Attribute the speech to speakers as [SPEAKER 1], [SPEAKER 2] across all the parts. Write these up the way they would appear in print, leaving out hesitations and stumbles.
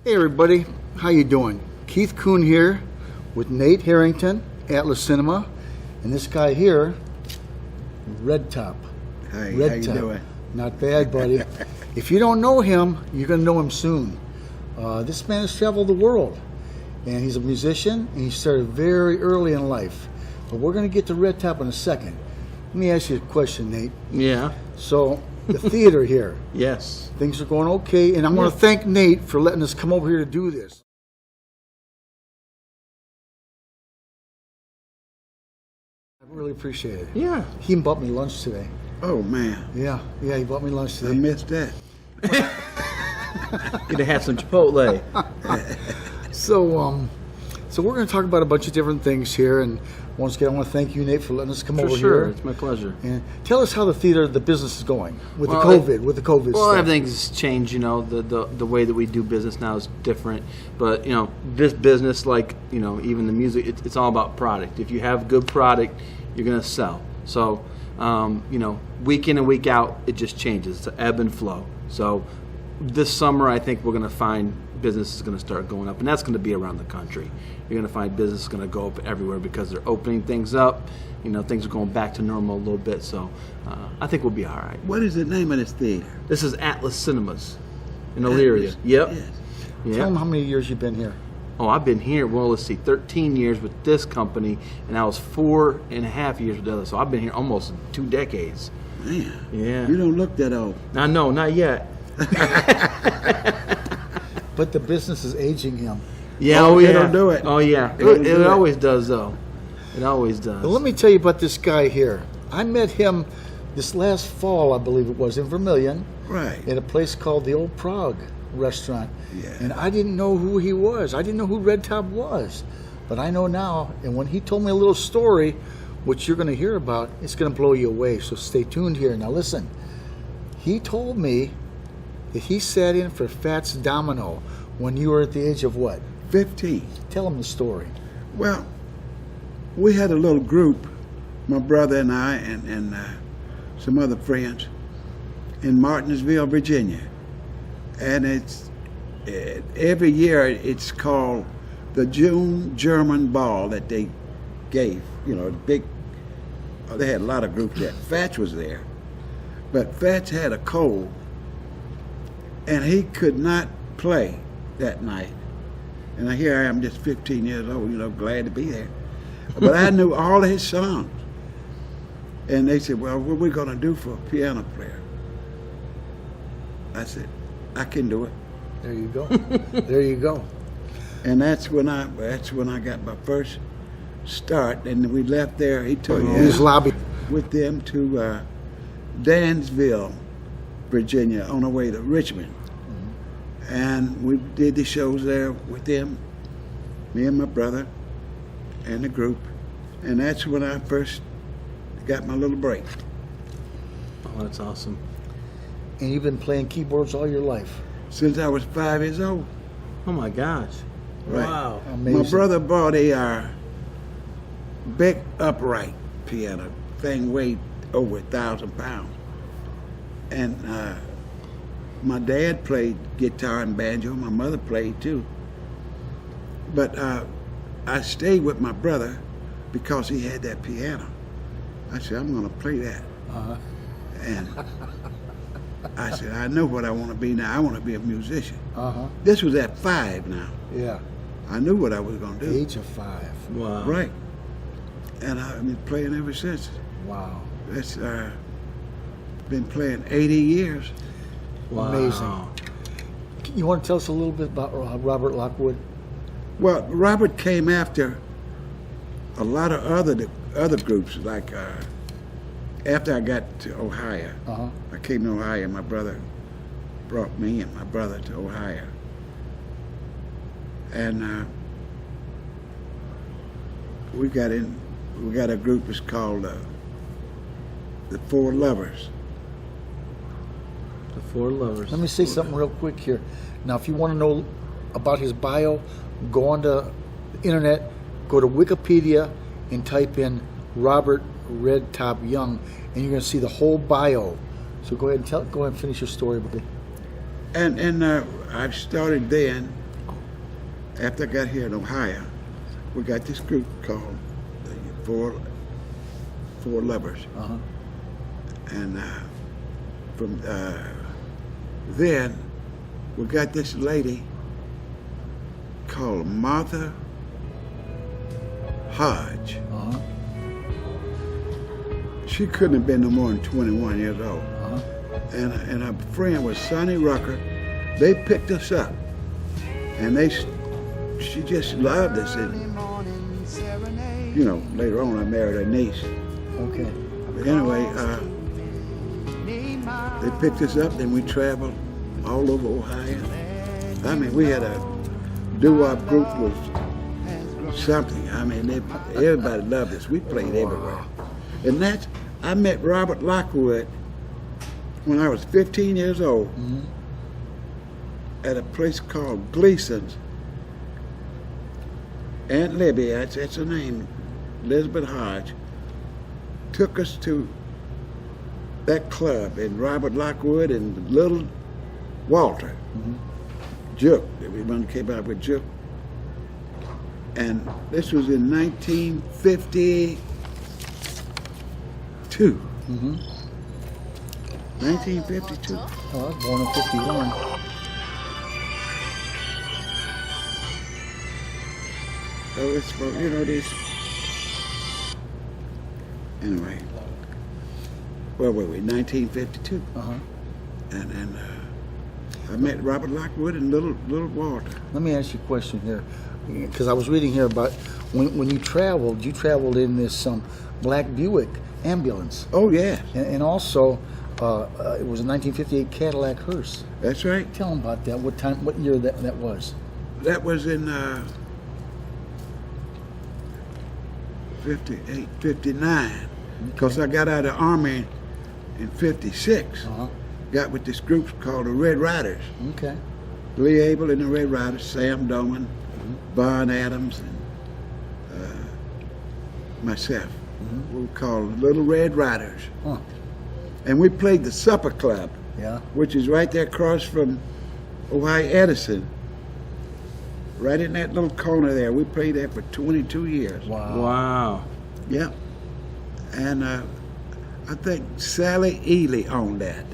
[SPEAKER 1] Hey everybody, how you doing? Keith KUHN here with Nate Harrington, Atlas Cinema, and this guy here, Red Top.
[SPEAKER 2] Hey,
[SPEAKER 1] Red
[SPEAKER 2] how you
[SPEAKER 1] Top.
[SPEAKER 2] doing?
[SPEAKER 1] Not bad, buddy. If you don't know him, you're going to know him soon. This man has traveled the world, and he's a musician, and he started very early in life. But we're going to get to Red Top in a second. Let me ask you a question, Nate.
[SPEAKER 3] Yeah.
[SPEAKER 1] So, the theater here.
[SPEAKER 3] Yes.
[SPEAKER 1] Things are going okay, and I want to thank Nate for letting us come over here to do this. I really appreciate it.
[SPEAKER 3] Yeah.
[SPEAKER 1] He bought me lunch today.
[SPEAKER 2] Oh man,
[SPEAKER 1] Yeah, he bought me lunch
[SPEAKER 2] I
[SPEAKER 1] today.
[SPEAKER 2] missed that.
[SPEAKER 3] Get to have some Chipotle.
[SPEAKER 1] So we're going to talk about a bunch of different things here, and once again, I want to thank you, Nate, for letting us come
[SPEAKER 3] For
[SPEAKER 1] over
[SPEAKER 3] sure.
[SPEAKER 1] here.
[SPEAKER 3] It's my pleasure.
[SPEAKER 1] And tell us how the business is going with
[SPEAKER 3] Well,
[SPEAKER 1] the COVID
[SPEAKER 3] Well,
[SPEAKER 1] stuff.
[SPEAKER 3] everything's changed. You know, the way that we do business now is different. But you know, this business, like even the music, it's all about product. If you have good product, you're gonna sell. So week in and week out, it just changes. It's an ebb and flow. So this summer, I think we're gonna find business is gonna start going up, and that's gonna be around the country. You're gonna find business is gonna go up everywhere because they're opening things up. Things are going back to normal a little bit. So I think we'll be all right.
[SPEAKER 2] What is the name of this theater?
[SPEAKER 3] This is Atlas Cinemas in Elyria.
[SPEAKER 2] Atlas,
[SPEAKER 3] Yep.
[SPEAKER 2] yes.
[SPEAKER 3] Yep.
[SPEAKER 1] Tell them how many years you've been here.
[SPEAKER 3] Oh, I've been here, well, let's see, 13 years with this company, and I was 4.5 years with the other. So I've been here almost 2 decades.
[SPEAKER 2] Man,
[SPEAKER 3] Yeah.
[SPEAKER 2] you don't look that old.
[SPEAKER 3] I know, not yet.
[SPEAKER 1] But the business is aging him.
[SPEAKER 3] Yeah,
[SPEAKER 2] Oh,
[SPEAKER 3] oh, yeah.
[SPEAKER 2] it'll do it.
[SPEAKER 3] Oh, yeah.
[SPEAKER 2] It'll
[SPEAKER 3] It
[SPEAKER 2] do it.
[SPEAKER 3] always does, though. It always does.
[SPEAKER 1] But let me tell you about this guy here. I met him this last fall, I believe it was, in Vermilion,
[SPEAKER 2] Right.
[SPEAKER 1] at a place called the Old Prague Restaurant.
[SPEAKER 2] Yeah.
[SPEAKER 1] And I didn't know who he was. I didn't know who Red Top was. But I know now, and when he told me a little story, which you're going to hear about, it's going to blow you away. So stay tuned here. Now listen, he told me that he sat in for Fats Domino when you were at the age of what?
[SPEAKER 2] 15.
[SPEAKER 1] Tell him the story.
[SPEAKER 2] Well, we had a little group, my brother and I, and some other friends, in Martinsville, Virginia. And every year it's called the June German Ball that they gave. Big. They had a lot of groups there. Fats was there, but Fats had a cold, and he could not play that night. And here I am, just 15 years old, glad to be there. But I knew all of his songs. And they said, well, what are we going to do for a piano player? I said, I can do it.
[SPEAKER 1] There you go. There you go.
[SPEAKER 2] And that's when I got my first start. And we left there. He took
[SPEAKER 1] In his lobby.
[SPEAKER 2] with them to Dansville, Virginia, on our way to Richmond. And we did the shows there with them, me and my brother and the group. And that's when I first got my little break.
[SPEAKER 3] Oh, that's awesome.
[SPEAKER 1] And you've been playing keyboards all your life.
[SPEAKER 2] Since I was 5 years old.
[SPEAKER 3] Oh, my gosh.
[SPEAKER 2] Right.
[SPEAKER 3] Wow.
[SPEAKER 1] Amazing.
[SPEAKER 2] My brother bought a big upright piano. Thing weighed over 1,000 pounds. And my dad played guitar and banjo. My mother played too. But I stayed with my brother because he had that piano. I said, I'm going to play that. And I said, I know what I want to be now. I want to be a musician. This was at 5 now.
[SPEAKER 1] Yeah.
[SPEAKER 2] I knew what I was going to do.
[SPEAKER 1] Age of 5.
[SPEAKER 3] Wow.
[SPEAKER 2] Right. And I've been playing ever since.
[SPEAKER 1] Wow.
[SPEAKER 2] That's been playing 80 years.
[SPEAKER 3] Wow.
[SPEAKER 1] Amazing. You want to tell us a little bit about Robert Lockwood?
[SPEAKER 2] Well, Robert came after a lot of other groups. Like after I got to Ohio, I came to Ohio. My brother brought me and my brother to Ohio, and we got a group that's called the Four Lovers.
[SPEAKER 3] The Four Lovers.
[SPEAKER 1] Let me say something real quick here. Now, if you want to know about his bio, go on the internet, go to Wikipedia, and type in Robert Red Top Young, and you're going to see the whole bio. So go ahead and finish your story, buddy.
[SPEAKER 2] And I started then after I got here in Ohio, we got this group called the Four Lovers.
[SPEAKER 1] Uh-huh.
[SPEAKER 2] And from then, we got this lady called Martha Hodge.
[SPEAKER 1] Uh-huh.
[SPEAKER 2] She couldn't have been no more than 21 years old.
[SPEAKER 1] Uh-huh.
[SPEAKER 2] And her friend was Sonny Rucker. They picked us up, and she just loved us. And you know, later on, I married her niece.
[SPEAKER 1] Okay.
[SPEAKER 2] But anyway, they picked us up, and we traveled all over Ohio. I mean, we had a doo-wop group was something. I mean, everybody loved us. We played everywhere. And I met Robert Lockwood when I was 15 years old at a place called Gleason's. Aunt Libby, that's her name, Elizabeth Hodge, took us to that club, and Robert Lockwood and little Walter, Jook, everyone came out with Jook. And this was in 1952. 1952.
[SPEAKER 1] Oh, I was born in 51.
[SPEAKER 2] So it's, you know, this. Anyway, where were we? 1952.
[SPEAKER 1] Uh-huh.
[SPEAKER 2] And I met Robert Lockwood and little Walter.
[SPEAKER 1] Let me ask you a question here, because I was reading here about when you traveled in this black Buick ambulance.
[SPEAKER 2] Oh yeah,
[SPEAKER 1] And also, it was a 1958 Cadillac hearse.
[SPEAKER 2] that's right.
[SPEAKER 1] Tell them about that. What year that was?
[SPEAKER 2] That was in 58, 59. Because I got out of the Army in 56.
[SPEAKER 1] Uh-huh.
[SPEAKER 2] Got with this group called the Red Riders.
[SPEAKER 1] Okay.
[SPEAKER 2] Lee Abel and the Red Riders, Sam Doman, Von Adams, and myself. We were called Little Red Riders.
[SPEAKER 1] Huh.
[SPEAKER 2] And we played the Supper Club,
[SPEAKER 1] Yeah.
[SPEAKER 2] which is right there across from Ohio Edison. Right in that little corner there. We played there for 22 years.
[SPEAKER 1] Wow.
[SPEAKER 3] Wow.
[SPEAKER 2] Yep. And I think Sally Ely owned that.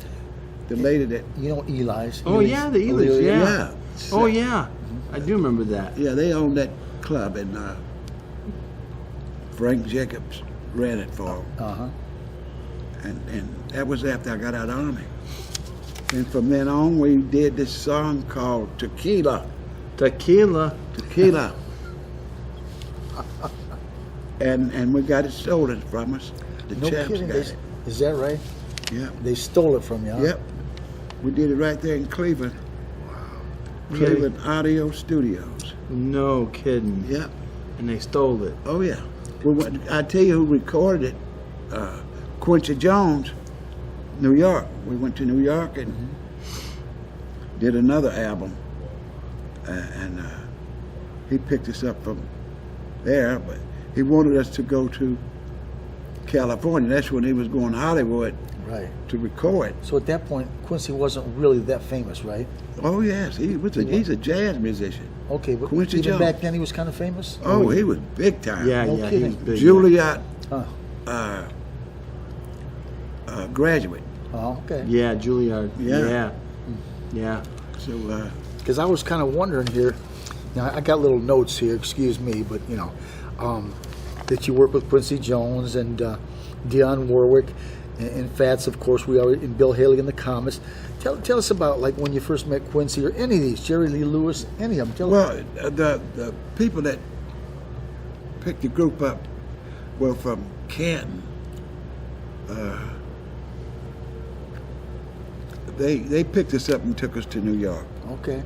[SPEAKER 2] The lady that,
[SPEAKER 1] You know Eli's.
[SPEAKER 3] Oh yeah, the Elis. Yeah.
[SPEAKER 2] yeah.
[SPEAKER 3] Oh yeah. I do remember that.
[SPEAKER 2] Yeah, they owned that club, and Frank Jacobs ran it for them.
[SPEAKER 1] Uh-huh.
[SPEAKER 2] And that was after I got out of the Army. And from then on, we did this song called Tequila.
[SPEAKER 3] Tequila.
[SPEAKER 2] Tequila. and we got it stolen from us. The
[SPEAKER 1] No
[SPEAKER 2] chaps
[SPEAKER 1] kidding.
[SPEAKER 2] got it.
[SPEAKER 1] Is that right?
[SPEAKER 2] Yeah.
[SPEAKER 1] They stole it from you, huh?
[SPEAKER 2] Yep. We did it right there in Cleveland. Cleveland Audio Studios.
[SPEAKER 3] No kidding.
[SPEAKER 2] Yep.
[SPEAKER 3] And they stole it.
[SPEAKER 2] Oh yeah. I tell you who recorded it. Quincy Jones, New York. We went to New York and did another album, and he picked us up from there. But he wanted us to go to California. That's when he was going to Hollywood
[SPEAKER 1] Right.
[SPEAKER 2] to record.
[SPEAKER 1] So at that point, Quincy wasn't really that famous, right?
[SPEAKER 2] Oh yes, he's a jazz musician.
[SPEAKER 1] Okay, but
[SPEAKER 2] Quincy
[SPEAKER 1] even
[SPEAKER 2] Jones.
[SPEAKER 1] back then he was kind of famous?
[SPEAKER 2] Oh, he was big time.
[SPEAKER 3] Yeah,
[SPEAKER 1] No
[SPEAKER 3] yeah. He
[SPEAKER 1] kidding.
[SPEAKER 3] was big.
[SPEAKER 2] Juilliard
[SPEAKER 1] Huh.
[SPEAKER 2] graduate.
[SPEAKER 1] Oh, okay.
[SPEAKER 3] Yeah, Juilliard.
[SPEAKER 2] Yeah.
[SPEAKER 3] Yeah. Yeah.
[SPEAKER 2] So
[SPEAKER 1] Because I was kind of wondering here, now I got little notes here, excuse me, but you know, that you work with Quincy Jones and Dionne Warwick and Fats, of course, we are in Bill Haley and the Comets. Tell us about like when you first met Quincy or any of these, Jerry Lee Lewis, any of them.
[SPEAKER 2] well, the people that picked the group up were from Canton. They picked us up and took us to New York
[SPEAKER 1] Okay,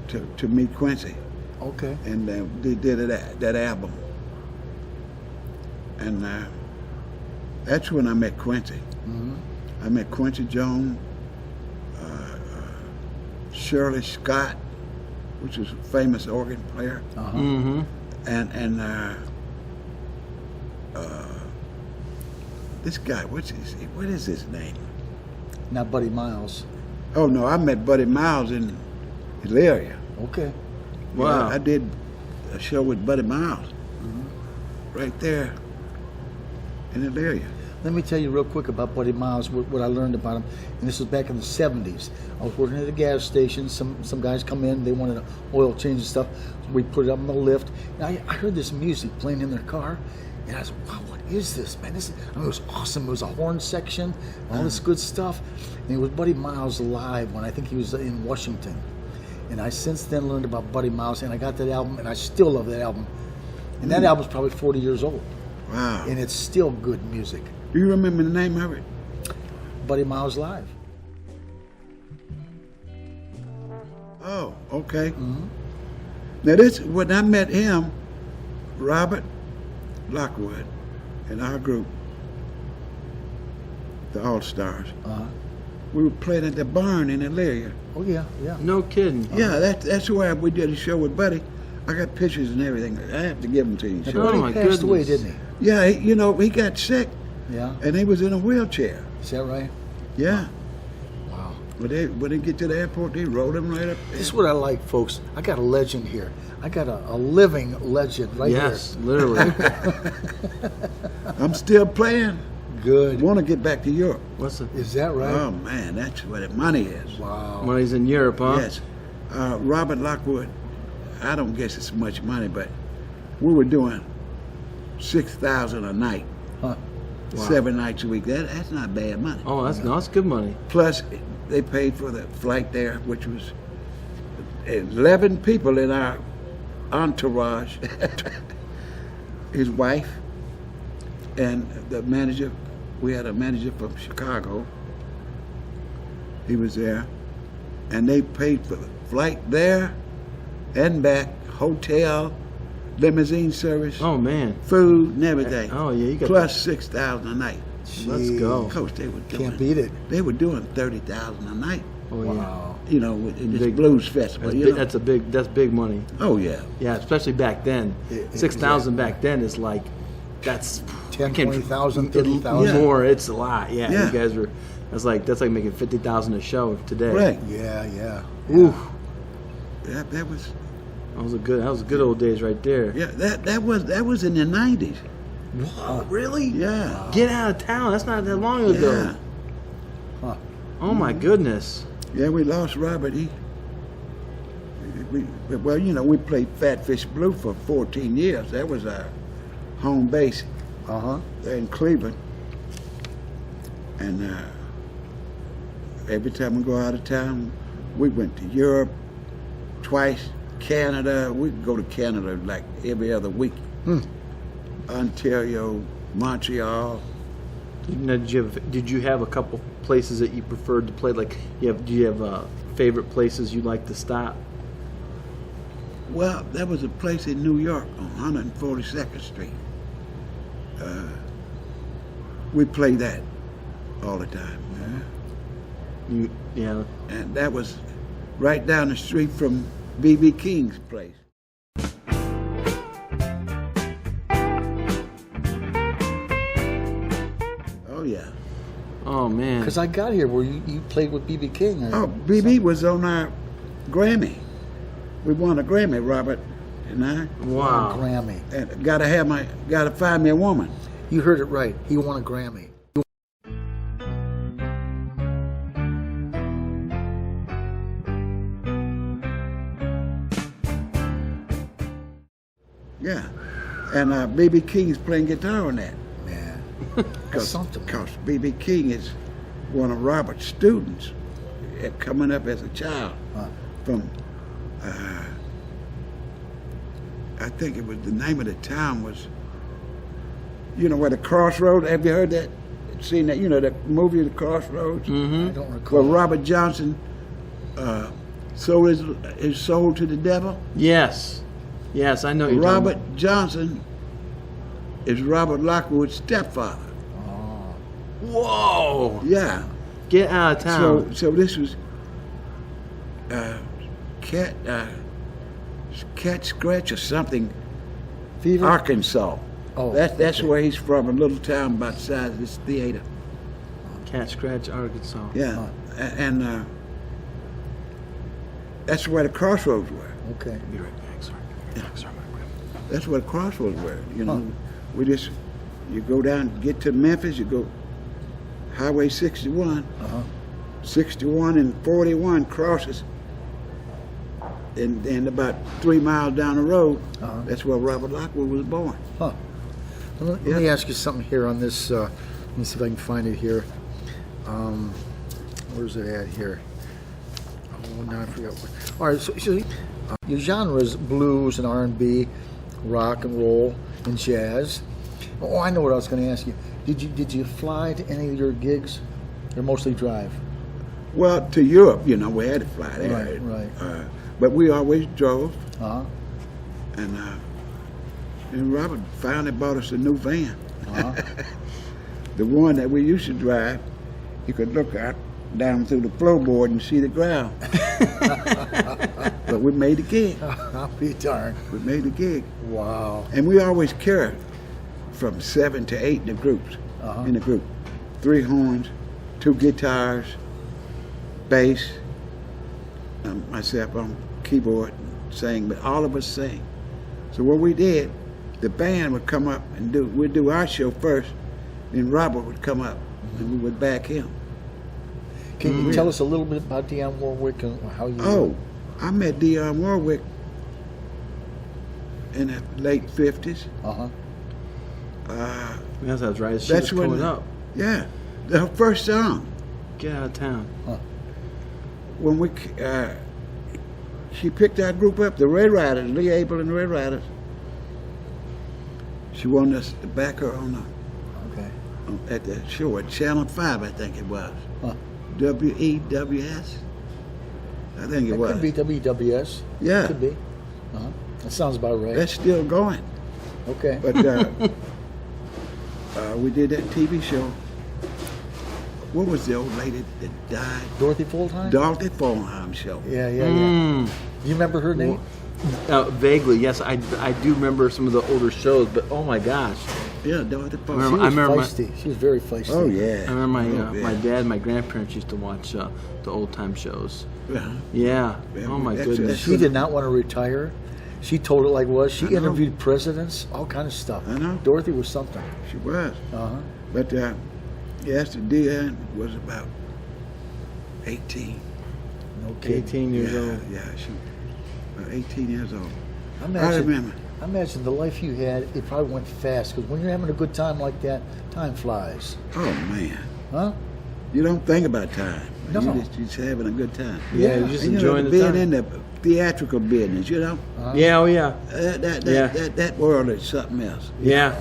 [SPEAKER 2] to meet Quincy,
[SPEAKER 1] okay.
[SPEAKER 2] and they did that album, and that's when I met Quincy. I met Quincy Jones, Shirley Scott, which was a famous organ player,
[SPEAKER 1] Uh-huh.
[SPEAKER 3] Mm-hmm.
[SPEAKER 2] and this guy, what is his name?
[SPEAKER 1] Not Buddy Miles.
[SPEAKER 2] Oh no, I met Buddy Miles in Elyria.
[SPEAKER 1] Okay.
[SPEAKER 3] Wow.
[SPEAKER 2] I did a show with Buddy Miles, right there in the area.
[SPEAKER 1] Let me tell you real quick about Buddy Miles, what I learned about him. And this was back in the 70s. I was working at a gas station. Some guys come in, they wanted an oil change and stuff. So we put it up on the lift. And I heard this music playing in their car. And I was like, wow, what is this, man? It was awesome. It was a horn section, all this good stuff. And it was Buddy Miles live when I think he was in Washington. And I since then learned about Buddy Miles, and I got that album, and I still love that album. And that album's probably 40 years old.
[SPEAKER 2] Wow.
[SPEAKER 1] And it's still good music.
[SPEAKER 2] Do you remember the name of it?
[SPEAKER 1] Buddy Miles Live.
[SPEAKER 2] Oh, okay. Now this, when I met him, Robert Lockwood and our group, the All Stars, we were playing at the barn in Elyria.
[SPEAKER 1] Oh yeah, yeah.
[SPEAKER 3] No kidding.
[SPEAKER 2] Yeah, that's where we did a show with Buddy. I got pictures and everything. I have to give them to you.
[SPEAKER 1] And
[SPEAKER 3] Oh,
[SPEAKER 1] Buddy
[SPEAKER 3] my
[SPEAKER 1] passed away,
[SPEAKER 3] goodness.
[SPEAKER 1] didn't
[SPEAKER 2] Yeah, he got sick
[SPEAKER 1] he? Yeah.
[SPEAKER 2] and he was in a wheelchair.
[SPEAKER 1] Is that right?
[SPEAKER 2] Yeah.
[SPEAKER 1] Wow.
[SPEAKER 2] When they get to the airport, they rolled him right up.
[SPEAKER 1] This is what I like, folks. I got a legend here. I got a living legend right
[SPEAKER 3] Yes, literally.
[SPEAKER 2] I'm still playing.
[SPEAKER 1] Good.
[SPEAKER 2] Want to get back to Europe.
[SPEAKER 3] What's the
[SPEAKER 1] Is that right?
[SPEAKER 2] Oh man, that's where the money is.
[SPEAKER 1] Wow.
[SPEAKER 3] money's in Europe, huh?
[SPEAKER 2] Yes. Robert Lockwood, I don't guess it's much money, but we were doing 6,000 a night,
[SPEAKER 1] Huh.
[SPEAKER 2] 7 nights a week. That's not bad money.
[SPEAKER 3] Oh, that's good money.
[SPEAKER 2] Plus, they paid for the flight there, which was 11 people in our entourage. His wife and the manager. We had a manager from Chicago. He was there, and they paid for the flight there and back, hotel, limousine service,
[SPEAKER 3] Oh man.
[SPEAKER 2] food, and everything.
[SPEAKER 3] Oh yeah, you got
[SPEAKER 2] Plus 6,000 a night.
[SPEAKER 3] Let's go.
[SPEAKER 2] Coach, they were doing.
[SPEAKER 1] Can't beat it.
[SPEAKER 2] They were doing 30,000 a night.
[SPEAKER 3] Oh yeah.
[SPEAKER 1] Wow.
[SPEAKER 2] You know, in this
[SPEAKER 3] Big-
[SPEAKER 2] blues festival.
[SPEAKER 3] That's big money.
[SPEAKER 2] Oh yeah.
[SPEAKER 3] Yeah, especially back then. 6,000 back then is like that's
[SPEAKER 1] 10,
[SPEAKER 3] I can't-
[SPEAKER 1] 20,000,
[SPEAKER 3] it-
[SPEAKER 1] 30,000.
[SPEAKER 3] more. It's a lot. Yeah,
[SPEAKER 2] Yeah.
[SPEAKER 3] you guys were. That's like making 50,000 a show today.
[SPEAKER 2] Right.
[SPEAKER 1] Yeah, yeah.
[SPEAKER 3] Ooh,
[SPEAKER 2] That was.
[SPEAKER 3] that was good old days right there.
[SPEAKER 2] Yeah. That was in the 90s.
[SPEAKER 3] Oh, really?
[SPEAKER 2] Yeah.
[SPEAKER 3] Get out of town. That's not that long ago.
[SPEAKER 2] Yeah.
[SPEAKER 1] Huh.
[SPEAKER 3] Oh my goodness.
[SPEAKER 2] Yeah. We lost Robert. We played Fatfish Blue for 14 years. That was our home base
[SPEAKER 1] Uh-huh.
[SPEAKER 2] there in Cleveland. And every time we go out of town, we went to Europe twice, Canada. We could go to Canada like every other week. Ontario, Montreal.
[SPEAKER 3] Now, did you have a couple places that you preferred to play? Like, do you have favorite places you like to stop?
[SPEAKER 2] Well, there was a place in New York on 142nd Street. We played that all the time.
[SPEAKER 3] Yeah.
[SPEAKER 2] And that was right down the street from B.B. King's place. Oh, yeah.
[SPEAKER 3] Oh man.
[SPEAKER 1] Because I got here where you played with B.B. King. Or
[SPEAKER 2] Oh, B.B. was on our Grammy. We won a Grammy, Robert and I.
[SPEAKER 3] Wow.
[SPEAKER 1] Grammy.
[SPEAKER 2] And gotta find me a woman.
[SPEAKER 1] You heard it right. He won a Grammy.
[SPEAKER 2] Yeah. And B.B. King's playing guitar on that.
[SPEAKER 1] Man. That's something.
[SPEAKER 2] Because B.B. King is one of Robert's students coming up as a child from, I think it was, the name of the town was, where the Crossroads, have you heard that? Seen that, that movie, The Crossroads?
[SPEAKER 1] I don't recall.
[SPEAKER 2] Where Robert Johnson sold his soul to the devil?
[SPEAKER 3] Yes. Yes, I know. You're talking
[SPEAKER 2] Robert Johnson is Robert Lockwood's stepfather.
[SPEAKER 3] Whoa!
[SPEAKER 2] Yeah.
[SPEAKER 3] Get out of town.
[SPEAKER 2] So this was Cat Scratch or something,
[SPEAKER 1] Fever?
[SPEAKER 2] Arkansas.
[SPEAKER 1] Oh,
[SPEAKER 2] That's
[SPEAKER 1] okay.
[SPEAKER 2] where he's from, a little town about the size of this theater.
[SPEAKER 3] Cat Scratch, Arkansas.
[SPEAKER 2] Yeah. And that's where the Crossroads were.
[SPEAKER 1] Okay.
[SPEAKER 3] I'll be right back. Sorry. Sorry.
[SPEAKER 2] That's what crossroads were. You know, you go down, get to Memphis, you go Highway 61, 61 and 41 crosses, and about 3 miles down the road, that's where Robert Lockwood was born.
[SPEAKER 1] Huh. Let me ask you something here on this. Let me see if I can find it here. Where's it at here? Oh, now I forgot. All right, so your genres: blues and R&B, rock and roll, and jazz. Oh, I know what I was going to ask you. Did you fly to any of your gigs, or mostly drive?
[SPEAKER 2] Well, to Europe, you know, we had to fly there.
[SPEAKER 1] Right.
[SPEAKER 2] But we always drove.
[SPEAKER 1] And
[SPEAKER 2] And Robert finally bought us a new van. The one that we used to drive, you could look out down through the floorboard and see the ground. But we made the gig.
[SPEAKER 1] I'll be darned.
[SPEAKER 2] We made the gig.
[SPEAKER 1] Wow.
[SPEAKER 2] And we always carried from 7 to 8 in the groups. In the group, 3 horns, 2 guitars, bass, myself on keyboard, sang. But all of us sang. So what we did, the band would come up and we'd do our show first, then Robert would come up and we would back him.
[SPEAKER 1] Can you tell us a little bit about Dionne Warwick and how you?
[SPEAKER 2] Oh, I met Dionne Warwick in the late 50s.
[SPEAKER 3] That's right. She
[SPEAKER 2] That's
[SPEAKER 3] was
[SPEAKER 2] when,
[SPEAKER 3] coming up.
[SPEAKER 2] Yeah, her first song.
[SPEAKER 3] Get out of town.
[SPEAKER 2] When she picked our group up, the Red Riders, Lee Abel and the Red Riders. She wanted us to back her on at the show at Channel 5, I think it was. WEWS? I think it was.
[SPEAKER 1] Could be WWS.
[SPEAKER 2] Yeah.
[SPEAKER 1] Could be. That sounds about right.
[SPEAKER 2] That's still going.
[SPEAKER 1] Okay.
[SPEAKER 2] But we did that TV show. What was the old lady that died?
[SPEAKER 1] Dorothy Fulltime?
[SPEAKER 2] Dorothy Fulltime show.
[SPEAKER 1] Yeah. You remember her name?
[SPEAKER 3] Vaguely, yes. I do remember some of the older shows, but oh my gosh.
[SPEAKER 2] Yeah, Dorothy Fulltime.
[SPEAKER 1] She was feisty. She was very feisty.
[SPEAKER 2] Oh, yeah.
[SPEAKER 3] I remember my dad and my grandparents used to watch the old time shows.
[SPEAKER 2] Yeah.
[SPEAKER 3] Oh my goodness.
[SPEAKER 1] She did not want to retire. She told it like it was. She interviewed presidents, all kind of stuff.
[SPEAKER 2] I know.
[SPEAKER 1] Dorothy was something.
[SPEAKER 2] She was. But yes, the Dionne was about 18.
[SPEAKER 1] No kidding.
[SPEAKER 3] 18 years old.
[SPEAKER 2] Yeah, she about 18 years old.
[SPEAKER 1] I
[SPEAKER 2] remember.
[SPEAKER 1] I imagine the life you had, it probably went fast, because when you're having a good time like that, time flies.
[SPEAKER 2] Oh, man.
[SPEAKER 1] Huh?
[SPEAKER 2] You don't think about time.
[SPEAKER 1] No.
[SPEAKER 2] You're just having a good time.
[SPEAKER 3] Yeah, you're just enjoying the
[SPEAKER 2] being
[SPEAKER 3] time.
[SPEAKER 2] in the theatrical business, you know?
[SPEAKER 3] Yeah, oh yeah.
[SPEAKER 2] That world is something else.
[SPEAKER 3] Yeah.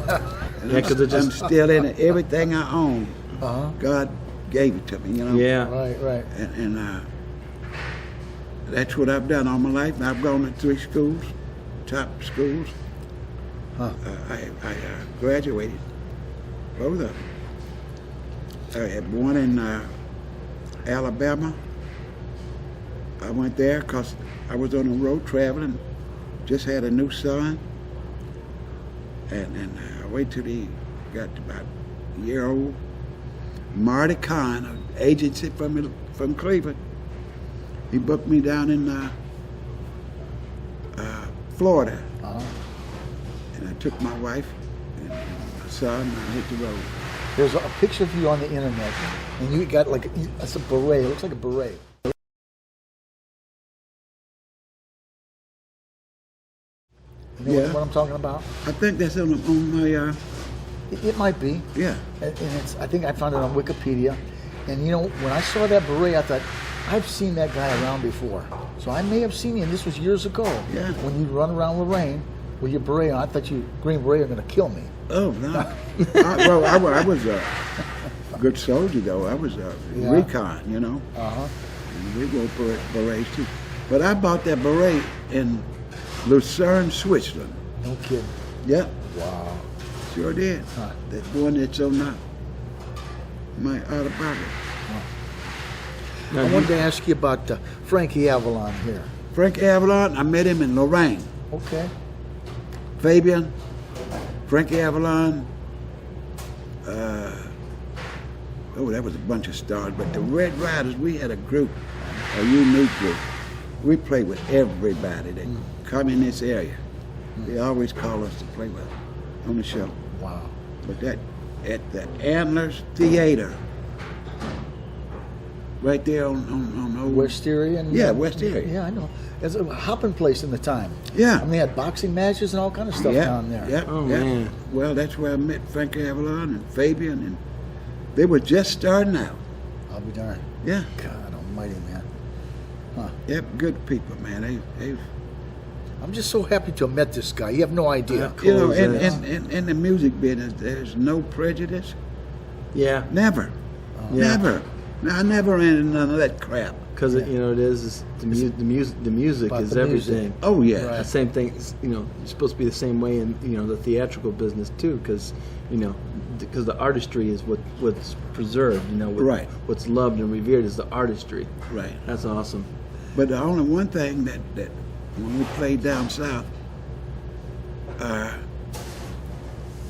[SPEAKER 3] Because
[SPEAKER 2] I'm still in it. Everything I own, God gave it to me, you know?
[SPEAKER 3] Yeah.
[SPEAKER 1] Right.
[SPEAKER 2] And that's what I've done all my life. I've gone to 3 schools, top schools. I graduated, both of them. I had one in Alabama. I went there because I was on the road traveling, just had a new son. And I waited till he got about a year old. Marty Kahn, an agency from Cleveland, he booked me down in Florida. And I took my wife and my son and I hit the road.
[SPEAKER 1] There's a picture of you on the internet, and you got like, it's a beret. It looks like a beret. You know what I'm talking about?
[SPEAKER 2] I think that's on my,
[SPEAKER 1] It might be.
[SPEAKER 2] yeah.
[SPEAKER 1] And it's, I think I found it on Wikipedia. And you know, when I saw that beret, I thought, I've seen that guy around before. So I may have seen you, and this was years ago.
[SPEAKER 2] Yeah.
[SPEAKER 1] When you run around Lorraine with your beret on, I thought you, Green Beret, are going to kill me.
[SPEAKER 2] Oh, no. I was a good soldier, though. I was a recon, you know. And we wore berets, too. But I bought that beret in Lucerne, Switzerland.
[SPEAKER 1] No kidding.
[SPEAKER 2] Yep.
[SPEAKER 1] Wow.
[SPEAKER 2] Sure did. That one that's on my out of pocket.
[SPEAKER 1] I wanted to ask you about Frankie Avalon here.
[SPEAKER 2] Frank Avalon, I met him in Lorraine.
[SPEAKER 1] Okay.
[SPEAKER 2] Fabian, Frankie Avalon, that was a bunch of stars. But the Red Riders, we had a group, a unique group. we played with everybody that come in this area. They always call us to play with on the show.
[SPEAKER 1] Wow.
[SPEAKER 2] But that at the Antlers Theater, right there on old
[SPEAKER 1] West Erie and
[SPEAKER 2] West Erie.
[SPEAKER 1] Yeah, I know. It's a hopping place in the time.
[SPEAKER 2] Yeah.
[SPEAKER 1] I mean, they had boxing matches and all kind of stuff down there.
[SPEAKER 2] Yeah,
[SPEAKER 3] Oh,
[SPEAKER 2] yeah.
[SPEAKER 3] man.
[SPEAKER 2] Well, that's where I met Frankie Avalon and Fabian, and they were just starting out.
[SPEAKER 1] I'll be darned.
[SPEAKER 2] Yeah,
[SPEAKER 1] God Almighty, man.
[SPEAKER 2] yep, good people, man. They
[SPEAKER 1] I'm just so happy to have met this guy. You have no idea.
[SPEAKER 2] you know,
[SPEAKER 3] Close
[SPEAKER 2] in the music business, there's no prejudice.
[SPEAKER 3] Yeah,
[SPEAKER 2] Never,
[SPEAKER 3] Yeah.
[SPEAKER 2] never. I never ran into none of that crap.
[SPEAKER 3] because you know it is the music
[SPEAKER 1] About
[SPEAKER 3] is
[SPEAKER 1] the music.
[SPEAKER 3] everything.
[SPEAKER 2] Oh yeah,
[SPEAKER 1] Right.
[SPEAKER 3] The same thing, you know, it's supposed to be the same way in the theatrical business too, because because the artistry is what's preserved.
[SPEAKER 2] Right.
[SPEAKER 3] What's loved and revered is the artistry.
[SPEAKER 2] right.
[SPEAKER 3] That's awesome.
[SPEAKER 2] But the only one thing that when we played down south,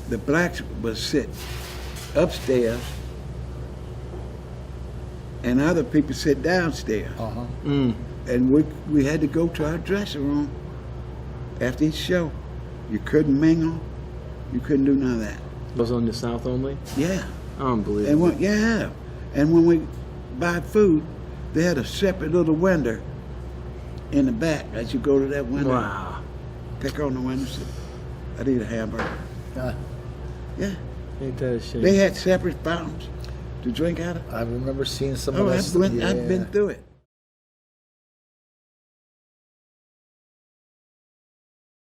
[SPEAKER 2] the blacks would sit upstairs, and other people sit downstairs.
[SPEAKER 1] Uh-huh.
[SPEAKER 2] And we had to go to our dressing room after each show. You couldn't mingle. You couldn't do none of that.
[SPEAKER 3] Was on the South only.
[SPEAKER 2] Yeah.
[SPEAKER 3] Unbelievable.
[SPEAKER 2] And when we buy food, they had a separate little window in the back as you go to that window.
[SPEAKER 3] Wow.
[SPEAKER 2] Pick on the window. Say, I need a hamburger.
[SPEAKER 1] Uh,
[SPEAKER 2] Yeah.
[SPEAKER 3] Ain't that a shame?
[SPEAKER 2] They had separate fountains to drink out of.
[SPEAKER 1] I remember seeing some
[SPEAKER 2] Oh,
[SPEAKER 1] of that
[SPEAKER 2] I've
[SPEAKER 1] stuff.
[SPEAKER 2] been through it.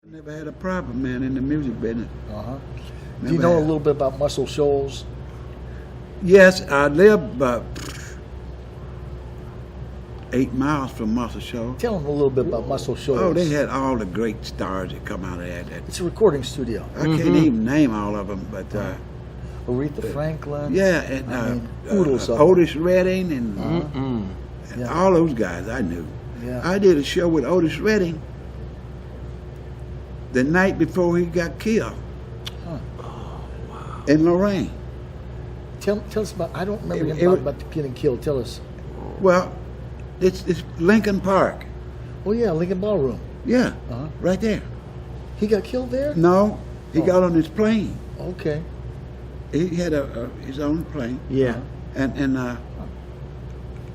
[SPEAKER 2] Never had a problem, man, in the music business.
[SPEAKER 1] Uh-huh. Do
[SPEAKER 2] Never
[SPEAKER 1] you know a
[SPEAKER 2] had.
[SPEAKER 1] little bit about Muscle Shoals?
[SPEAKER 2] Yes, I live about 8 miles from Muscle Shoals.
[SPEAKER 1] Tell them a little bit about Muscle Shoals.
[SPEAKER 2] Oh, they had all the great stars that come out of that.
[SPEAKER 1] It's a recording studio.
[SPEAKER 2] I can't even name all of them, but
[SPEAKER 1] Aretha Franklin.
[SPEAKER 2] yeah, and
[SPEAKER 1] I mean, oodles of them.
[SPEAKER 2] Otis Redding and, and
[SPEAKER 1] Yeah.
[SPEAKER 2] all those guys I knew.
[SPEAKER 1] Yeah.
[SPEAKER 2] I did a show with Otis Redding the night before he got killed in Lorraine.
[SPEAKER 1] Tell us about. I don't remember
[SPEAKER 2] It-
[SPEAKER 1] him
[SPEAKER 2] it-
[SPEAKER 1] about getting killed. Tell us.
[SPEAKER 2] Well, it's Lincoln Park.
[SPEAKER 1] Oh yeah, Lincoln Ballroom.
[SPEAKER 2] Yeah,
[SPEAKER 1] Uh-huh.
[SPEAKER 2] right there.
[SPEAKER 1] He got killed there.
[SPEAKER 2] No, he
[SPEAKER 1] Oh.
[SPEAKER 2] got on his plane.
[SPEAKER 1] Okay.
[SPEAKER 2] He had his own plane,
[SPEAKER 3] Yeah.
[SPEAKER 2] and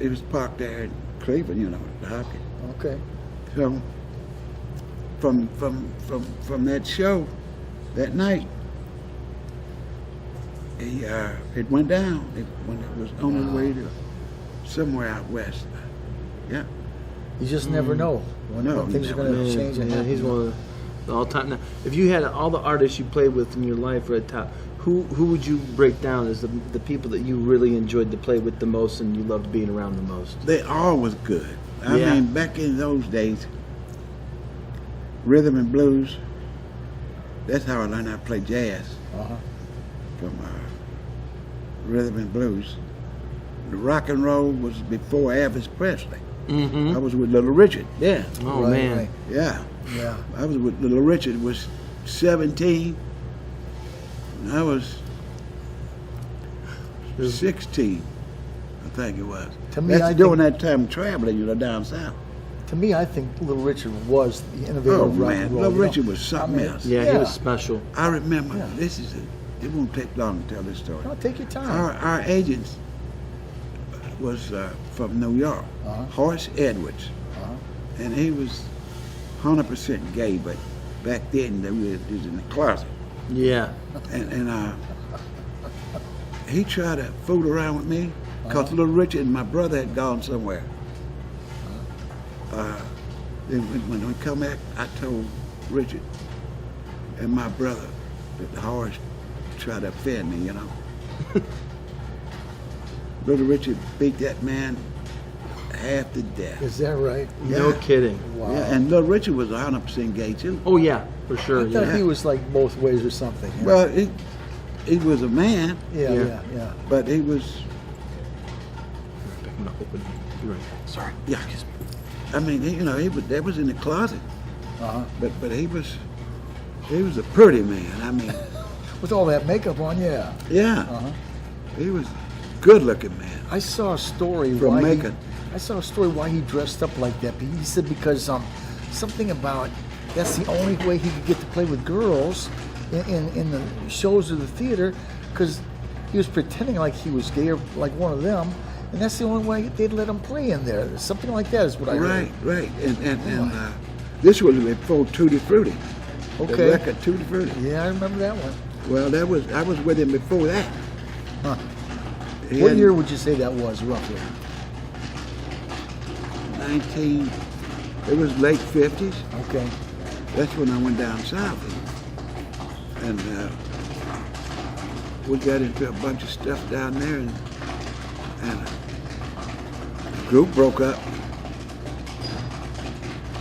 [SPEAKER 2] it was parked there in Cleveland, the hockey.
[SPEAKER 1] Okay.
[SPEAKER 2] So from that show that night, it went down. When it was on its way to somewhere out west. Yeah.
[SPEAKER 1] You just never know when
[SPEAKER 2] No,
[SPEAKER 1] things are
[SPEAKER 2] never
[SPEAKER 1] going to
[SPEAKER 3] Man,
[SPEAKER 1] change and
[SPEAKER 3] man,
[SPEAKER 1] happen.
[SPEAKER 3] he's one of the all-time. Now, if you had all the artists you played with in your life at top, who would you break down as the people that you really enjoyed to play with the most and you loved being around the most?
[SPEAKER 2] They all was good. I
[SPEAKER 3] Yeah.
[SPEAKER 2] mean, back in those days, rhythm and blues, that's how I learned how to play jazz,
[SPEAKER 1] Uh-huh.
[SPEAKER 2] from rhythm and blues. The rock and roll was before Elvis Presley.
[SPEAKER 3] Mm-hmm.
[SPEAKER 2] I was with Little Richard. Yeah.
[SPEAKER 3] Oh,
[SPEAKER 1] Right,
[SPEAKER 3] man.
[SPEAKER 1] right.
[SPEAKER 2] Yeah.
[SPEAKER 1] Yeah.
[SPEAKER 2] I was with Little Richard, was 17. And I was 16, I think it was.
[SPEAKER 1] To me,
[SPEAKER 2] That's
[SPEAKER 1] I
[SPEAKER 2] during
[SPEAKER 1] think-
[SPEAKER 2] that time traveling, down south.
[SPEAKER 1] To me, I think Little Richard was the innovator
[SPEAKER 2] Oh
[SPEAKER 1] of rock
[SPEAKER 2] man,
[SPEAKER 1] and roll.
[SPEAKER 2] Little
[SPEAKER 1] you know.
[SPEAKER 2] Richard was something
[SPEAKER 1] I mean,
[SPEAKER 2] else.
[SPEAKER 3] Yeah, he was special.
[SPEAKER 2] I remember,
[SPEAKER 1] Yeah.
[SPEAKER 2] it won't take long to tell this story.
[SPEAKER 1] No, take your time.
[SPEAKER 2] Our agent was from New York,
[SPEAKER 1] Uh-huh.
[SPEAKER 2] Horace Edwards,
[SPEAKER 1] Uh-huh.
[SPEAKER 2] and he was 100% gay, but back then he was in the closet.
[SPEAKER 3] Yeah.
[SPEAKER 2] And he tried to fool around with me because Little Richard and my brother had gone somewhere. Then when we come back, I told Richard and my brother that Horace tried to offend me, Little Richard beat that man half to death.
[SPEAKER 1] Is that right?
[SPEAKER 3] No
[SPEAKER 2] Yeah.
[SPEAKER 3] kidding.
[SPEAKER 1] Wow.
[SPEAKER 2] Yeah, and Little Richard was 100% gay too.
[SPEAKER 3] Oh, yeah, for sure.
[SPEAKER 1] I thought
[SPEAKER 3] Yeah.
[SPEAKER 1] he was like both ways or something. you know?
[SPEAKER 2] Well, he was a man,
[SPEAKER 1] yeah,
[SPEAKER 3] yeah.
[SPEAKER 1] yeah, yeah.
[SPEAKER 2] but he was,
[SPEAKER 3] I'm not opening. You're right. Sorry.
[SPEAKER 2] yeah. I mean, that was in the closet,
[SPEAKER 1] Uh-huh.
[SPEAKER 2] but he was a pretty man. I mean,
[SPEAKER 1] With all that makeup on, yeah.
[SPEAKER 2] yeah,
[SPEAKER 1] Uh-huh.
[SPEAKER 2] he was a good-looking man
[SPEAKER 1] I saw a story
[SPEAKER 2] from
[SPEAKER 1] why he-
[SPEAKER 2] Macon.
[SPEAKER 1] I saw a story why he dressed up like that. But he said because something about that's the only way he could get to play with girls in the shows of the theater, because he was pretending like he was gay or like one of them, and that's the only way they'd let him play in there. Something like that is what I heard.
[SPEAKER 2] Right. And this was before Tutti Frutti.
[SPEAKER 1] Okay.
[SPEAKER 2] The record Tutti Frutti.
[SPEAKER 1] Yeah, I remember that one.
[SPEAKER 2] Well, I was with him before that.
[SPEAKER 1] Huh.
[SPEAKER 2] He
[SPEAKER 1] What
[SPEAKER 2] had
[SPEAKER 1] year would you say that was, roughly?
[SPEAKER 2] 19. It was late 50s.
[SPEAKER 1] Okay.
[SPEAKER 2] That's when I went down south, and we got into a bunch of stuff down there, and the group broke up.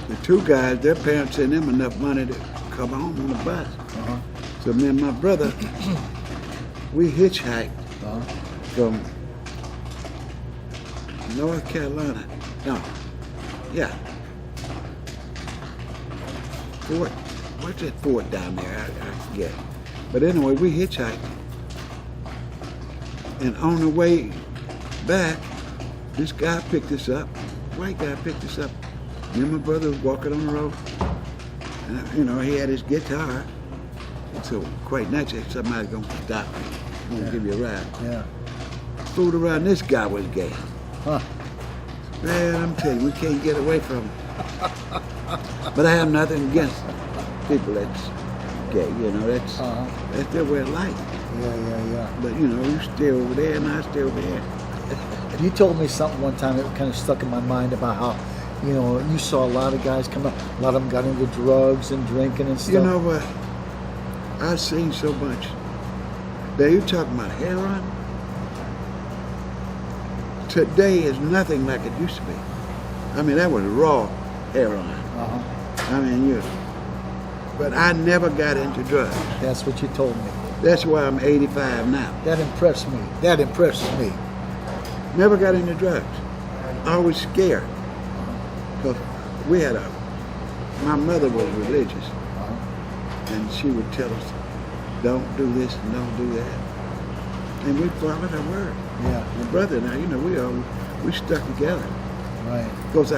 [SPEAKER 2] The two guys, their parents sent them enough money to come home on the bus.
[SPEAKER 1] Uh-huh.
[SPEAKER 2] So me and my brother, we hitchhiked from North Carolina. No, yeah. Fort, what's that fort down there? I forget. But anyway, we hitchhiked. And on the way back, this guy picked us up. White guy picked us up. Me and my brother was walking on the road. And, you know, he had his guitar. And so quite naturally, somebody's going to stop me. Going to give you a ride.
[SPEAKER 1] Yeah.
[SPEAKER 2] Fooled around, this guy was gay.
[SPEAKER 1] Huh.
[SPEAKER 2] Man, I'm telling you, we can't get away from him. But I have nothing against people that's gay, you know, that's their way of life.
[SPEAKER 1] Yeah.
[SPEAKER 2] But, you know, you stay over there and I stay over here.
[SPEAKER 1] You told me something one time that kind of stuck in my mind about how, you know, you saw a lot of guys come up, a lot of them got into drugs and drinking and stuff.
[SPEAKER 2] You know what? I've seen so much. Now, you talking about heroin? Today is nothing like it used to be. I mean, that was raw heroin. I mean, but I never got into drugs.
[SPEAKER 1] That's what you told me.
[SPEAKER 2] That's why I'm 85 now.
[SPEAKER 1] That impressed me. That impresses me.
[SPEAKER 2] Never got into drugs. Always scared. Because my mother was religious. And she would tell us, don't do this and don't do that. And we followed her word.
[SPEAKER 1] Yeah.
[SPEAKER 2] My brother and I, you know, we stuck together.
[SPEAKER 1] Right.
[SPEAKER 2] Because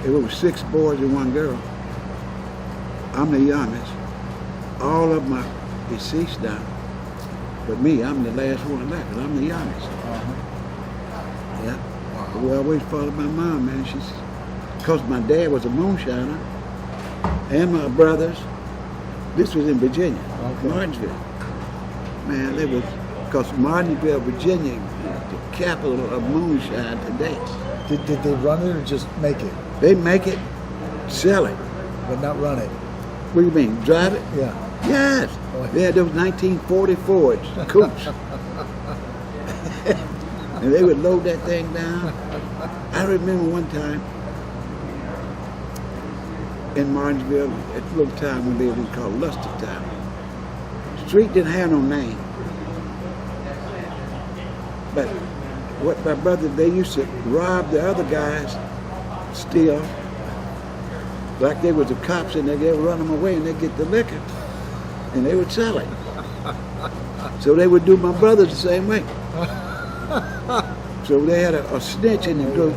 [SPEAKER 2] it was 6 boys and 1 girl. I'm the youngest. All of them are deceased now. But me, I'm the last one left, and I'm the youngest. Yeah. Wow. We always followed my mom, man. Because my dad was a moonshiner, and my brothers. This was in Virginia, Martinsville. Man, because Martinsville, Virginia, is the capital of moonshine today.
[SPEAKER 1] Did they run it or just make it?
[SPEAKER 2] They make it, sell it.
[SPEAKER 1] But not run it?
[SPEAKER 2] What do you mean, drive it?
[SPEAKER 1] Yeah.
[SPEAKER 2] Yes. They had those 1944 coupes. And they would load that thing down. I remember one time in Martinsville, at a little town we lived in called Luster Town. The street didn't have no name. But what my brother, they used to rob the other guys, steal, like they was the cops, and they'd run them away and they'd get the liquor. And they would sell it. So they would do my brothers the same way. So they had a snitch in the group.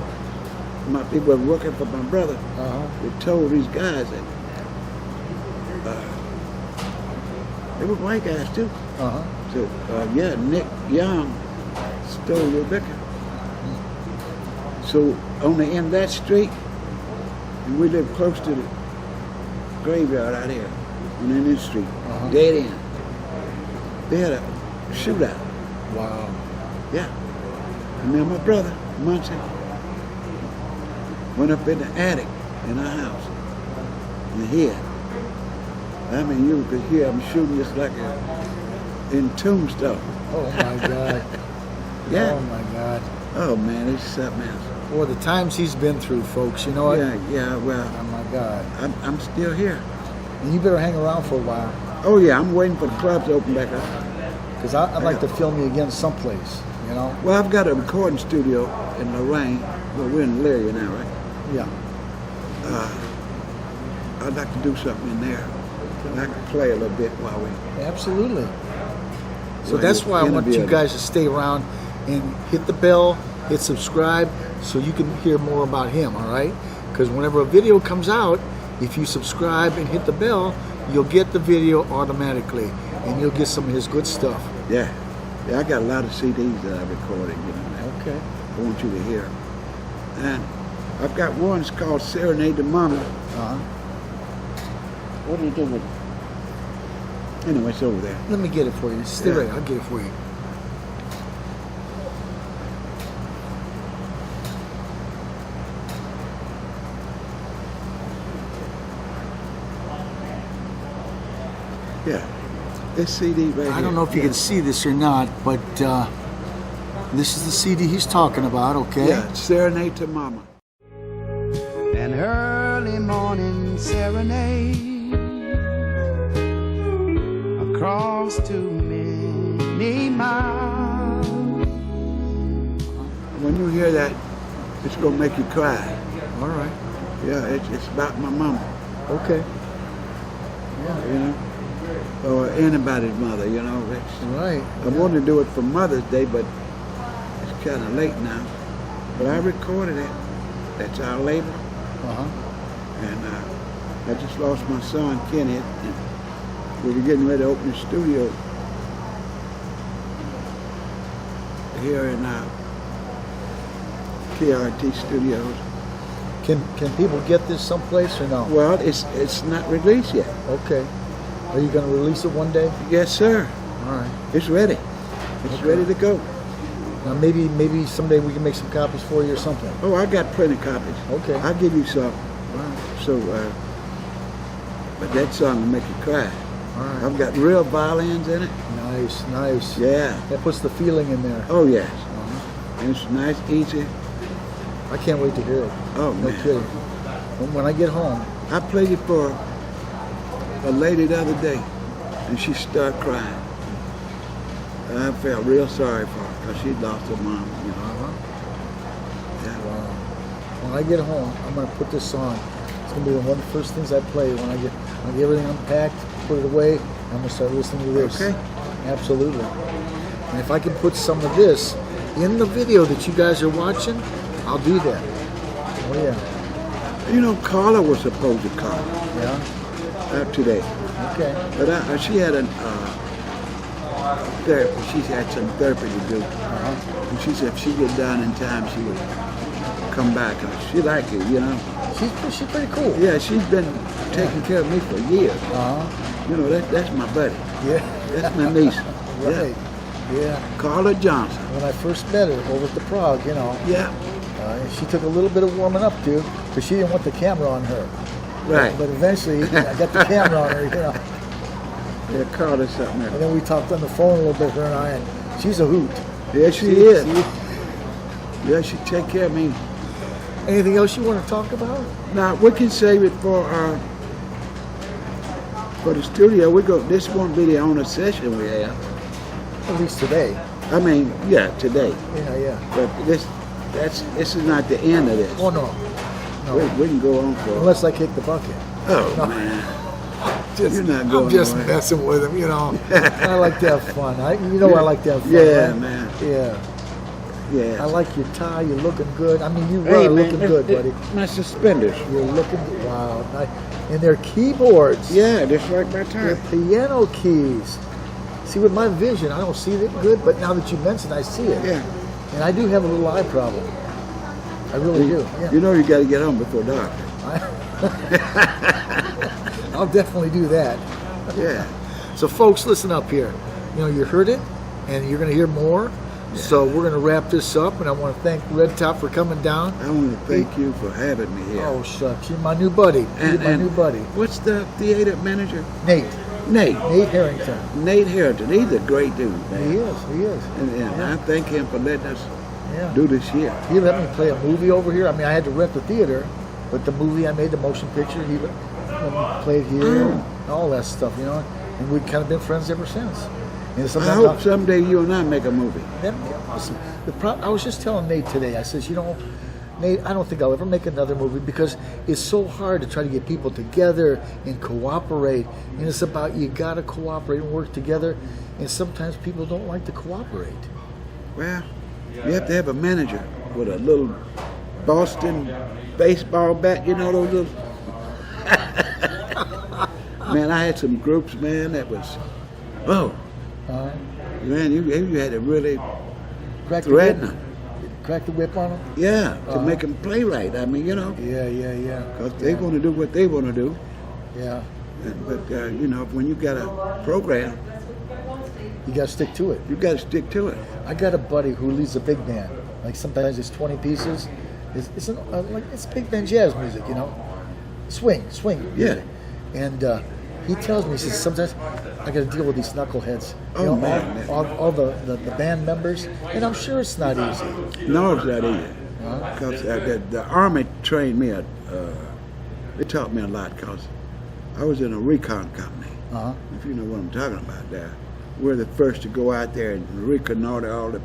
[SPEAKER 2] My people were working for my brother. They told these guys that they were white guys too. So yeah, Nick Young stole your liquor. So on the end of that street, and we lived close to the graveyard out here, on the end of the street, dead end. They had a shootout.
[SPEAKER 1] Wow.
[SPEAKER 2] Yeah. And then my brother, Muncie, went up in the attic in our house and hid. I mean, you could hear him shooting just like in Tombstone.
[SPEAKER 1] Oh my God.
[SPEAKER 2] Yeah.
[SPEAKER 1] Oh my God.
[SPEAKER 2] Oh man, it's something else.
[SPEAKER 1] Boy, the times he's been through, folks, you know what?
[SPEAKER 2] Yeah, well,
[SPEAKER 1] Oh my God.
[SPEAKER 2] I'm still here.
[SPEAKER 1] And you better hang around for a while,
[SPEAKER 2] Oh yeah, I'm waiting for the clubs to open back up.
[SPEAKER 1] because I'd like to film you again someplace, you know?
[SPEAKER 2] Well, I've got a recording studio in Lorraine. Well, we're in Elyria now, right?
[SPEAKER 1] Yeah.
[SPEAKER 2] I'd like to do something in there. And I can play a little bit while we...
[SPEAKER 1] Absolutely. So
[SPEAKER 2] Well,
[SPEAKER 1] that's why I want you
[SPEAKER 2] interview.
[SPEAKER 1] guys to stay around and hit the bell, hit subscribe, so you can hear more about him, all right? Because whenever a video comes out, if you subscribe and hit the bell, you'll get the video automatically, and you'll get some of his good stuff.
[SPEAKER 2] Yeah. Yeah, I got a lot of CDs that I recorded, you know.
[SPEAKER 1] Okay.
[SPEAKER 2] I want you to hear. And I've got one, it's called Serenade to Mama.
[SPEAKER 1] Uh-huh.
[SPEAKER 2] What do you do with it? Anyway, it's over there.
[SPEAKER 1] Let me get it for you. Stay right, I'll get it for you.
[SPEAKER 2] Yeah. This CD right here.
[SPEAKER 1] I don't know if you can see this or not, but this is the CD he's talking about, okay?
[SPEAKER 2] Yeah, Serenade to Mama.
[SPEAKER 4] An early morning serenade across too many miles.
[SPEAKER 2] When you hear that, it's gonna make you cry.
[SPEAKER 1] All right.
[SPEAKER 2] Yeah, it's about my mama.
[SPEAKER 1] Okay.
[SPEAKER 2] You know, or anybody's mother. You know,
[SPEAKER 1] Right.
[SPEAKER 2] I wanted to do it for Mother's Day, but it's kind of late now. But I recorded it. That's our label.
[SPEAKER 1] Uh-huh.
[SPEAKER 2] And I just lost my son, Kenny, and we were getting ready to open the studio here in KRT Studios.
[SPEAKER 1] Can people get this someplace or no?
[SPEAKER 2] Well, it's not released yet.
[SPEAKER 1] Okay. Are you going to release it one day?
[SPEAKER 2] Yes, sir.
[SPEAKER 1] All right.
[SPEAKER 2] It's ready. It's ready to go.
[SPEAKER 1] Now maybe someday we can make some copies for you or something.
[SPEAKER 2] Oh, I got plenty of copies.
[SPEAKER 1] Okay.
[SPEAKER 2] I'll give you some.
[SPEAKER 1] All right.
[SPEAKER 2] So, but that song will make you cry.
[SPEAKER 1] All right.
[SPEAKER 2] I've got real violins in it.
[SPEAKER 1] Nice, nice.
[SPEAKER 2] Yeah.
[SPEAKER 1] That puts the feeling in there.
[SPEAKER 2] Oh, yes.
[SPEAKER 1] Uh-huh.
[SPEAKER 2] And it's nice, easy.
[SPEAKER 1] I can't wait to hear it.
[SPEAKER 2] Oh,
[SPEAKER 1] No
[SPEAKER 2] man.
[SPEAKER 1] kidding. When I get home,
[SPEAKER 2] I played it for a lady the other day, and she started crying. And I felt real sorry for her because she'd lost her mom. You know. Yeah.
[SPEAKER 1] wow. When I get home, I'm going to put this on. It's going to be one of the first things I play when I get everything unpacked, put it away. I'm going to start listening to this.
[SPEAKER 2] Okay.
[SPEAKER 1] Absolutely. And if I can put some of this in the video that you guys are watching, I'll do that. Oh yeah.
[SPEAKER 2] You know, Carla was supposed to come
[SPEAKER 1] Yeah.
[SPEAKER 2] today,
[SPEAKER 1] Okay.
[SPEAKER 2] but she had a therapy. She had some therapy to do,
[SPEAKER 1] Uh-huh.
[SPEAKER 2] and she said if she get done in time, she would come back. She liked it, you know.
[SPEAKER 1] She's pretty cool.
[SPEAKER 2] Yeah, she's been taking care of me for years.
[SPEAKER 1] Uh-huh.
[SPEAKER 2] You know, that's my buddy.
[SPEAKER 1] Yeah.
[SPEAKER 2] That's my niece.
[SPEAKER 1] Right. Yeah.
[SPEAKER 2] Carla Johnson.
[SPEAKER 1] When I first met her over at the Prague,
[SPEAKER 2] Yeah.
[SPEAKER 1] she took a little bit of warming up too, because she didn't want the camera on her.
[SPEAKER 2] Right.
[SPEAKER 1] But eventually, I got the camera on her,
[SPEAKER 2] Yeah, Carla's something
[SPEAKER 1] And
[SPEAKER 2] else.
[SPEAKER 1] then we talked on the phone a little bit, her and I, and she's a hoot.
[SPEAKER 2] Yeah, she is. Yeah, she take care of me.
[SPEAKER 1] Anything else you want to talk about?
[SPEAKER 2] Now we can save it for the studio. This won't be the only session we have.
[SPEAKER 1] At least today.
[SPEAKER 2] I mean, yeah, today.
[SPEAKER 1] Yeah.
[SPEAKER 2] But this is not the end of this.
[SPEAKER 1] Oh no.
[SPEAKER 2] We can go on for.
[SPEAKER 1] Unless I kick the bucket.
[SPEAKER 2] Oh
[SPEAKER 1] No.
[SPEAKER 2] man,
[SPEAKER 1] Just,
[SPEAKER 2] You're not going
[SPEAKER 1] I'm just
[SPEAKER 2] nowhere.
[SPEAKER 1] messing with him, I like to have fun. I like to have fun.
[SPEAKER 2] Yeah,
[SPEAKER 1] right?
[SPEAKER 2] man.
[SPEAKER 1] Yeah.
[SPEAKER 2] yeah.
[SPEAKER 1] I like your tie. You're looking good. I mean, you
[SPEAKER 2] Hey,
[SPEAKER 1] are
[SPEAKER 2] man,
[SPEAKER 1] looking good, buddy.
[SPEAKER 2] My suspenders.
[SPEAKER 1] You're looking wow. And they're keyboards.
[SPEAKER 2] Yeah, just like my
[SPEAKER 1] They're
[SPEAKER 2] tie.
[SPEAKER 1] piano keys. See, with my vision, I don't see it good, but now that you mentioned, I see it.
[SPEAKER 2] Yeah.
[SPEAKER 1] And I do have a little eye problem. I really do. Yeah.
[SPEAKER 2] You know you got to get home before dark.
[SPEAKER 1] I'll definitely do that.
[SPEAKER 2] Yeah.
[SPEAKER 1] So, folks, listen up here. You heard it, and you're going to hear more. So we're going to wrap this up, and I want to thank Red Top for coming down.
[SPEAKER 2] I want to thank you for having me here.
[SPEAKER 1] Oh, shucks. You're my new buddy. You're my new buddy.
[SPEAKER 2] What's the theater manager?
[SPEAKER 1] Nate.
[SPEAKER 2] Nate.
[SPEAKER 1] Nate Harrington.
[SPEAKER 2] Nate Harrington. He's a great dude, man.
[SPEAKER 1] He is.
[SPEAKER 2] And I thank him for letting us
[SPEAKER 1] Yeah.
[SPEAKER 2] do this here.
[SPEAKER 1] He let me play a movie over here. I mean, I had to rent the theater, but the movie I made, the motion picture, he let me play it here, and all that stuff, And we've kind of been friends ever since. And
[SPEAKER 2] I
[SPEAKER 1] sometimes
[SPEAKER 2] hope someday you and I make a movie.
[SPEAKER 1] that'd be awesome. I was just telling Nate today, I says, Nate, I don't think I'll ever make another movie because it's so hard to try to get people together and cooperate. And it's about you got to cooperate and work together. And sometimes people don't like to cooperate.
[SPEAKER 2] Well, you have to have a manager with a little Boston baseball bat, you know those little... Man, I had some groups, man, that was, man, you had to really
[SPEAKER 1] Crack the
[SPEAKER 2] threaten
[SPEAKER 1] whip.
[SPEAKER 2] them.
[SPEAKER 1] Crack the whip on them.
[SPEAKER 2] Yeah, to make them play right. I mean, you know,
[SPEAKER 1] Yeah.
[SPEAKER 2] because they want to do what they want to do.
[SPEAKER 1] Yeah.
[SPEAKER 2] But you know, when you got a program,
[SPEAKER 1] You got to stick to it.
[SPEAKER 2] you got to stick to it.
[SPEAKER 1] I got a buddy who leads a big band. Like sometimes it's 20 pieces. It's big band jazz music, you know, swing.
[SPEAKER 2] Yeah.
[SPEAKER 1] music. And he tells me, he says, sometimes I got to deal with these knuckleheads.
[SPEAKER 2] Oh, man.
[SPEAKER 1] All the band members, and I'm sure it's not easy.
[SPEAKER 2] No, it's not easy. Because the Army trained me. They taught me a lot because I was in a recon company. If you know what I'm talking about there. We're the first to go out there and reconnoiter all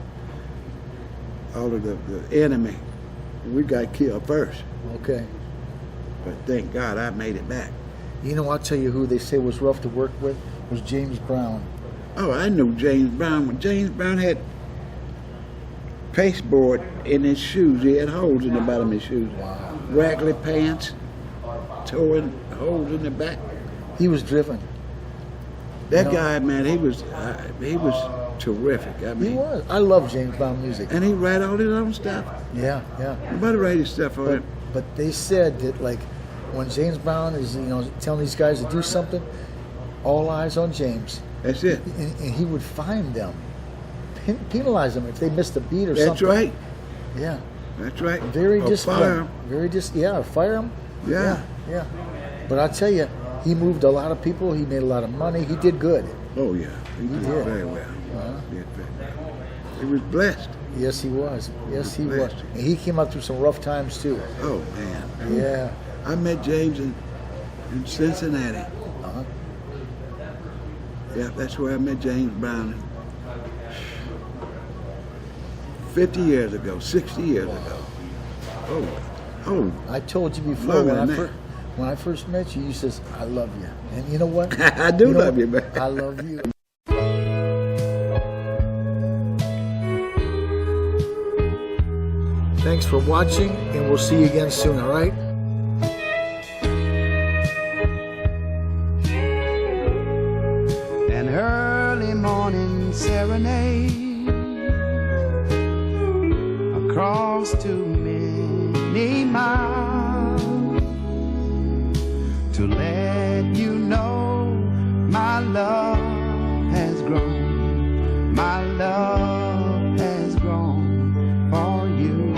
[SPEAKER 2] of the enemy. We got killed first.
[SPEAKER 1] Okay.
[SPEAKER 2] But thank God I made it back.
[SPEAKER 1] You know, I'll tell you who they say was rough to work with was James Brown.
[SPEAKER 2] Oh, I knew James Brown. When James Brown had pasteboard in his shoes, he had holes in the bottom of his shoes.
[SPEAKER 1] Wow.
[SPEAKER 2] Raggedy pants, torn holes in the back.
[SPEAKER 1] He was driven.
[SPEAKER 2] That
[SPEAKER 1] You know,
[SPEAKER 2] guy, man, he was terrific. I
[SPEAKER 1] He
[SPEAKER 2] mean,
[SPEAKER 1] was. I love James Brown music.
[SPEAKER 2] and he write all his own stuff.
[SPEAKER 1] Yeah.
[SPEAKER 2] Nobody write his stuff for him.
[SPEAKER 1] But they said that, like, when James Brown is, you know, telling these guys to do something, all eyes on James.
[SPEAKER 2] That's it.
[SPEAKER 1] And he would fine them, penalize them if they missed a beat or
[SPEAKER 2] That's
[SPEAKER 1] something.
[SPEAKER 2] right.
[SPEAKER 1] Yeah.
[SPEAKER 2] That's right.
[SPEAKER 1] Very
[SPEAKER 2] Or
[SPEAKER 1] disciplined.
[SPEAKER 2] fire 'em.
[SPEAKER 1] Or fire him.
[SPEAKER 2] Yeah.
[SPEAKER 1] But I tell you, he moved a lot of people. He made a lot of money. He did good.
[SPEAKER 2] Oh yeah, he did
[SPEAKER 1] did.
[SPEAKER 2] very well. Did very well. He was blessed.
[SPEAKER 1] Yes, he was. Yes, he was.
[SPEAKER 2] Blessed.
[SPEAKER 1] And he came up through some rough times too.
[SPEAKER 2] Oh man.
[SPEAKER 1] Yeah.
[SPEAKER 2] I met James in Cincinnati.
[SPEAKER 1] Uh-huh.
[SPEAKER 2] Yeah, that's where I met James Brown. 50 years ago, 60 years ago. Oh.
[SPEAKER 1] I told you before
[SPEAKER 2] Longer than that.
[SPEAKER 1] when I first met you, you says, "I love you," and you know what?
[SPEAKER 2] I do
[SPEAKER 1] know
[SPEAKER 2] love
[SPEAKER 1] what?
[SPEAKER 2] you, man.
[SPEAKER 1] I love you. Thanks for watching, and we'll see you again soon. All right.
[SPEAKER 4] An early morning serenade across too many miles to let you know my love has grown. My love has grown for you.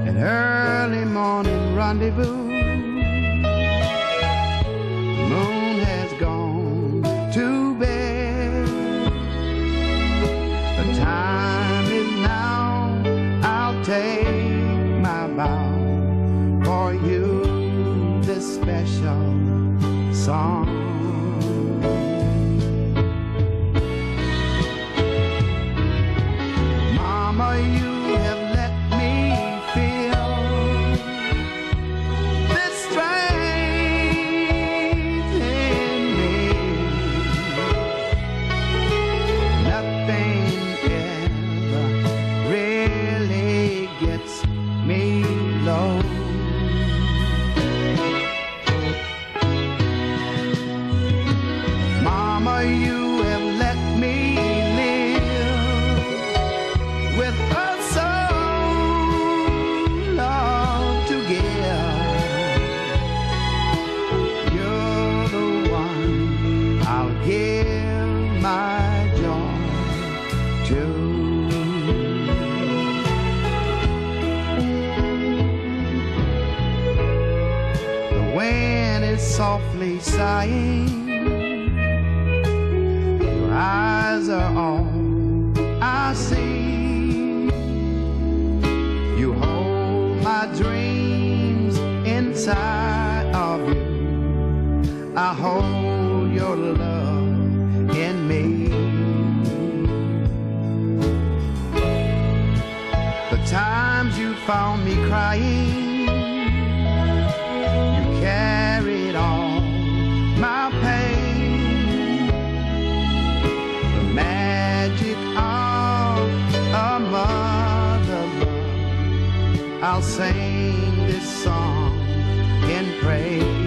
[SPEAKER 4] An early morning rendezvous. Moon has gone to bed. The time is now. I'll take my bow for you. This special song. Mama, you have let me feel this strength in me. Nothing ever really gets me low. Mama, you have let me live with a soul love to give. You're the one I'll give my joy to. The wind is softly sighing. Your eyes are all I see. You hold my dreams inside of you. I hold your love in me. The times you found me crying, you carried all my pain. The magic of I'll sing this song in praise.